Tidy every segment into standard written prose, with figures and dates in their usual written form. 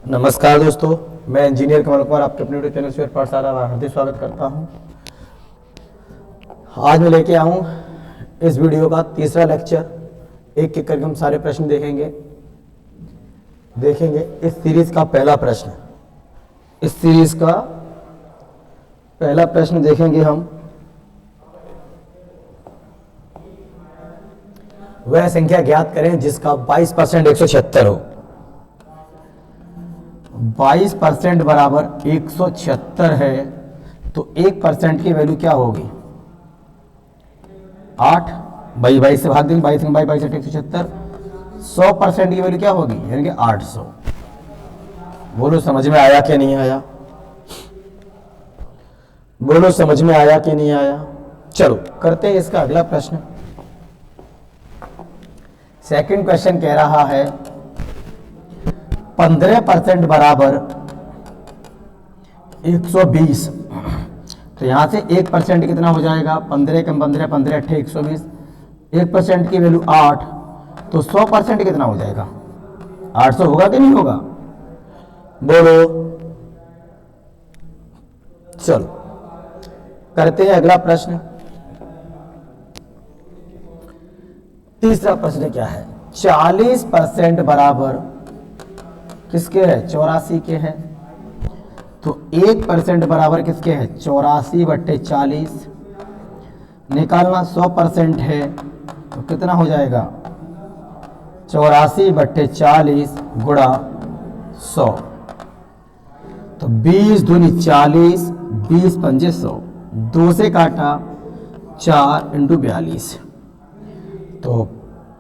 नमस्कार दोस्तों, मैं इंजीनियर कमल कुमार आपके अपने यूट्यूब चैनल स्वेर पाठशाला में हार्दिक स्वागत करता हूं। आज मैं लेके आऊं इस वीडियो का तीसरा लेक्चर। एक एक करके हम सारे प्रश्न देखेंगे। इस सीरीज का पहला प्रश्न, इस सीरीज का पहला प्रश्न देखेंगे हम। वह संख्या ज्ञात करें जिसका 22% 176 हो। 22% बराबर 176 है, तो 1% की वैल्यू क्या होगी? 8 बाई 22 से भाग देंगे, 22 बाई 22 176। 100% की वैल्यू क्या होगी? यानी कि 800। बोलो समझ में आया कि नहीं आया? बोलो समझ में आया कि नहीं आया? चलो करते हैं इसका अगला प्रश्न। सेकंड क्वेश्चन कह रहा है 15% बराबर 120। तो यहां से 1% कितना हो जाएगा? 15 कम 15 15 8 120। 1% की वैल्यू 8, तो 100% कितना हो जाएगा? 800 होगा कि नहीं होगा? बोलो। चलो करते हैं अगला प्रश्न। तीसरा प्रश्न क्या है? 40% बराबर किसके है? 84 के है। तो 1% बराबर किसके है? 84/40। निकालना 100% है, तो कितना हो जाएगा? 84/40 गुणा 100। तो 20 दूनी 40, 20 पंजे 100। 2 से काटा 4 × 42। तो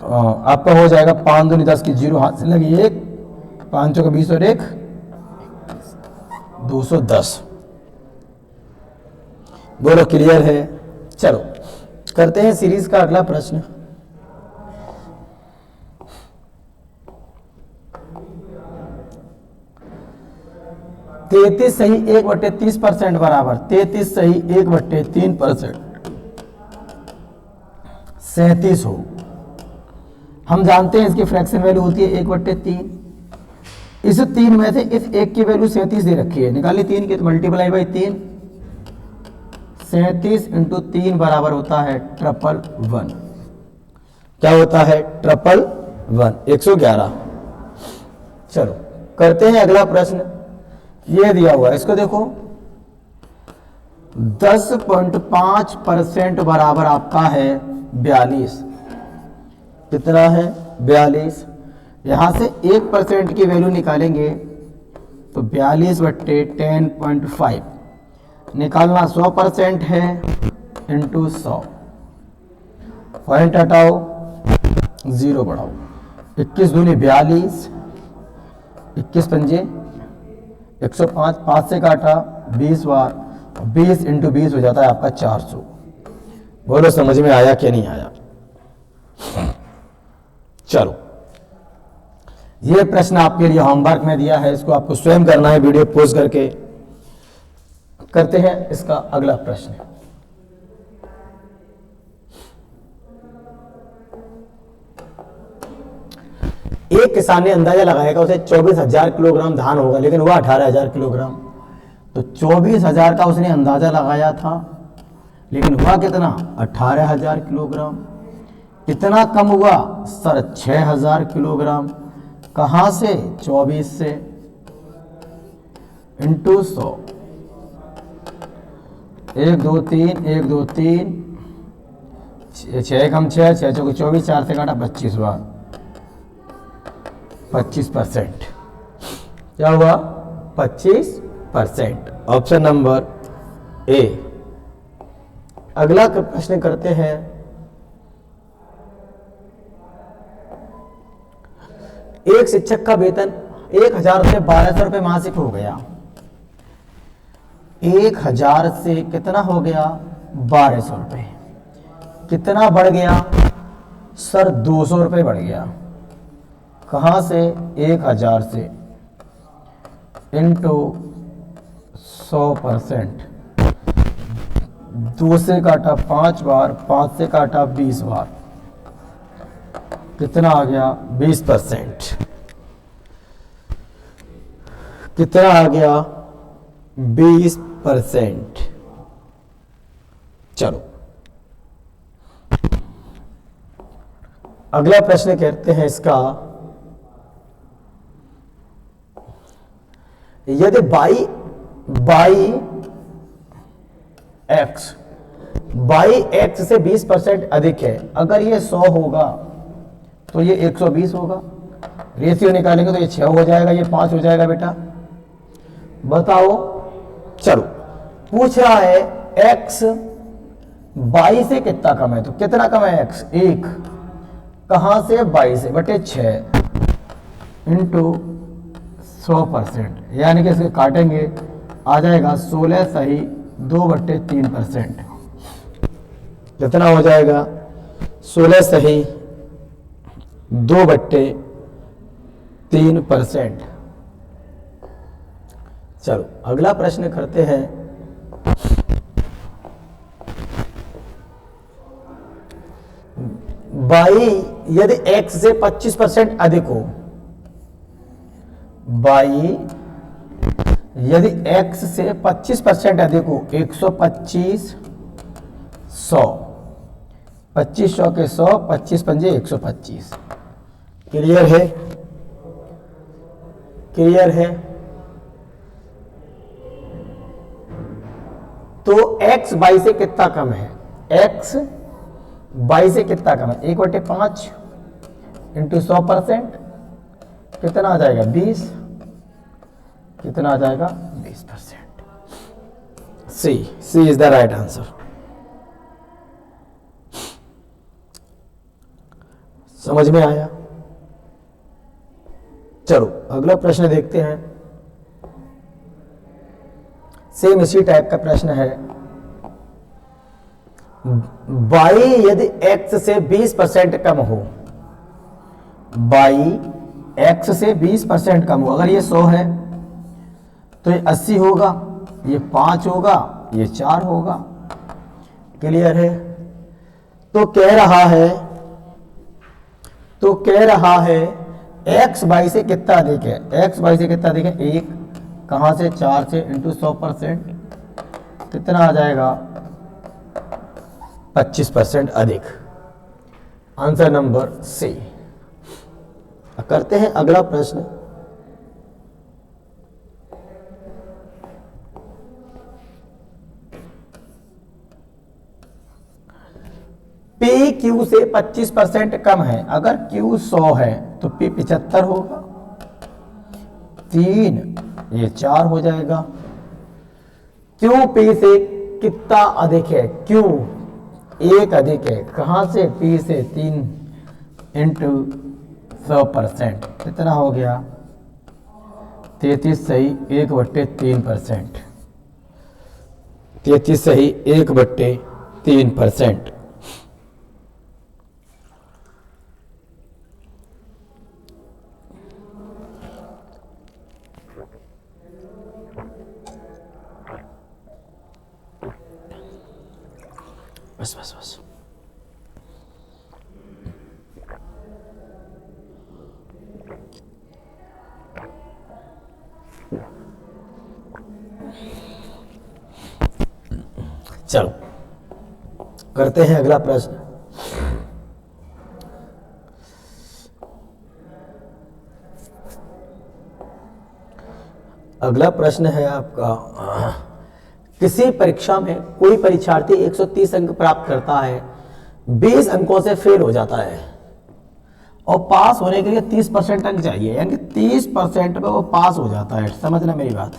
आपका हो जाएगा 5 दूनी 10 की 0 हाथ से लगी 1, 5 चौके 20 और 1 210। बोलो क्लियर है? चलो करते हैं सीरीज का अगला प्रश्न। तैतीस सही 1/30% बराबर 33 सही 1/3% 37 हो। हम जानते हैं इसकी फ्रैक्शन वैल्यू होती है 1/3। इस 3 में से इस 1 की वैल्यू 37 दे रखी है। निकाली 3 की, तो मल्टीप्लाई बाई 3। 37 × 3 बराबर होता है 111। क्या होता है? 111, 111। चलो करते हैं अगला प्रश्न। ये दिया हुआ है, इसको देखो। 10.5% बराबर आपका है 42। कितना है? 42। यहां से 1% की वैल्यू निकालेंगे, तो 42/10.5। निकालना 100% है, इंटू 100। पॉइंट हटाओ, 0 बढ़ाओ। 21 दूनी 42, 21 पंजे 105। 5 से काटा 20 बार, 20 × 20 हो जाता है आपका 400। बोलो समझ में आया कि नहीं आया? चलो ये प्रश्न आपके लिए होमवर्क में दिया है, इसको आपको स्वयं करना है वीडियो पॉज करके। करते हैं इसका अगला प्रश्न। एक किसान ने अंदाजा लगाएगा उसे 24,000 किलोग्राम धान होगा, लेकिन हुआ 18,000 किलोग्राम। तो 24,000 का उसने अंदाजा लगाया था, लेकिन हुआ कितना? 18,000 किलोग्राम। कितना कम हुआ सर? 6,000 किलोग्राम। कहां से? 24 से, इंटू 100। 1 2 3 1 2 3 6 कम 6 6 चौके 24, 4 से काटा 25 बार, 25%। क्या हुआ? 25%। Option number A. अगला प्रश्न करते हैं। एक शिक्षक का वेतन 1,000 से 1,200 रुपये मासिक हो गया। 1,000 से कितना हो गया? 1,200 रुपये। कितना बढ़ गया सर? 200 रुपये बढ़ गया। कहां से? 1,000 से, इंटू 100%। 2 से काटा 5 बार, 5 से काटा 20 बार, कितना आ गया? 20%। कितना आ गया 20%। चलो अगला प्रश्न कहते हैं इसका, यदि बाई एक्स से 20% अधिक है, अगर ये 100 होगा तो ये 120 होगा। रेशियो निकालेंगे तो ये 6 हो जाएगा, ये 5 हो जाएगा। बेटा बताओ। चलो पूछ रहा है x 22 से कितना कम है, तो कितना कम है x? 1। कहां से? 22 से, बटे 6 इंटू 100%, यानी कि इसके काटेंगे आ जाएगा 16 सही 2/3%। कितना हो जाएगा? 16 सही 2/3%। चलो अगला प्रश्न करते हैं। बाई यदि x से 25% अधिक हो, बाई यदि x से 25% अधिक हो, 125 100, 2500 के 100, 25 पंजे 125। क्लियर है? क्लियर है? तो x 22 से कितना कम है? x 22 से कितना कम है? 1/5 इंटू 100%, कितना आ जाएगा? 20। कितना आ जाएगा? 20%। सी इज द राइट आंसर। समझ में आया? चलो अगला प्रश्न देखते हैं। सेम इसी टाइप का प्रश्न है। बाई यदि x से 20% कम हो, बाई x से 20% कम हो, अगर ये 100 है तो ये 80 होगा, ये 5 होगा, ये 4 होगा। क्लियर है? तो कह रहा है x 22 से कितना अधिक है? x 22 से कितना अधिक है? 1। कहां से? 4 से, इंटू 100%, कितना आ जाएगा? 25% अधिक। Answer number C. करते हैं अगला प्रश्न। P Q से 25% कम है, अगर Q 100 है तो P 75 होगा। 3 ये 4 हो जाएगा। Q P से कितना अधिक है? Q 1 अधिक है, कहां से? P से। 3 इंटू 100%, कितना हो गया? 33 सही 1/3%। 33 सही 1/3%। बस। चलो करते हैं अगला प्रश्न। अगला प्रश्न है आपका, किसी परीक्षा में कोई परीक्षार्थी 130 अंक प्राप्त करता है, 20 अंकों से फेल हो जाता है और पास होने के लिए 30% अंक चाहिए, यानी 30% में वो पास हो जाता है। समझना मेरी बात।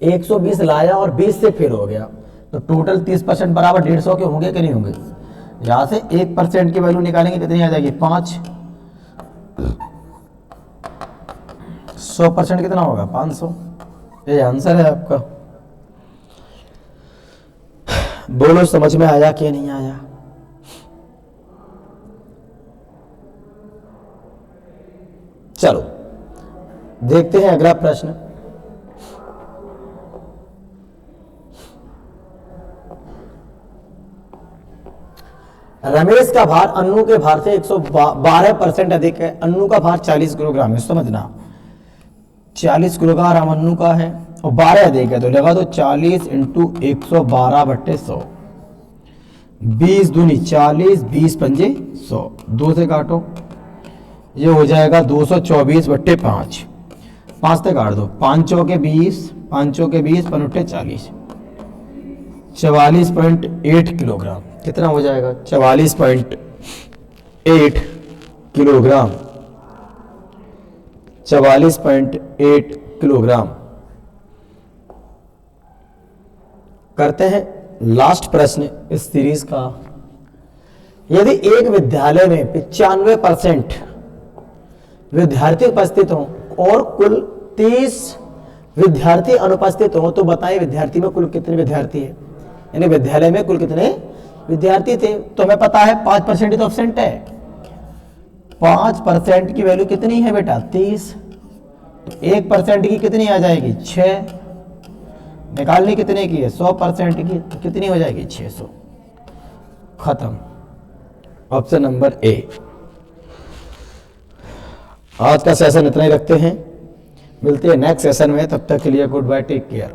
120 लाया और 20 से फेल हो गया, तो टोटल 30% बराबर 150 के होंगे कि नहीं होंगे? यहां से 1% की वैल्यू निकालेंगे, कितनी आ जाएगी? 5। 100% कितना होगा? 500। ये आंसर है आपका। बोलो समझ में आया कि नहीं आया? चलो देखते हैं अगला प्रश्न। रमेश का भार अन्नू के भार से 112% अधिक है। अन्नू का भार 40 किलोग्राम है। समझना, 40 किलोग्राम अन्नू का है और 12 देगा तो लगा दो 40 इंटू 112/100। 20 दूनी 40, 20 पंजे 100, 2 से काटो, ये हो जाएगा 224/5। 5 से काट दो, 5 चौके 20, 5 चौके 20, 5 40, 44.8 किलोग्राम। कितना हो जाएगा? 44.8 किलोग्राम। 44.8 किलोग्राम। करते हैं लास्ट प्रश्न इस सीरीज का। यदि एक विद्यालय में 95% विद्यार्थी उपस्थित हों और कुल 30 विद्यार्थी अनुपस्थित हों तो बताएं विद्यार्थी में कुल कितने विद्यार्थी हैं? यानी विद्यालय में कुल कितने विद्यार्थी थे? तो हमें पता है 5% ही तो एब्सेंट है। 5% की वैल्यू कितनी है बेटा? 30। तो 1% की कितनी आ जाएगी? 6। निकालनी कितने की है? 100% की, तो कितनी हो जाएगी? 600। खत्म। Option number A. आज का सेशन इतना ही रखते हैं, मिलते हैं नेक्स्ट सेशन में। तब तक के लिए गुड बाय, टेक केयर।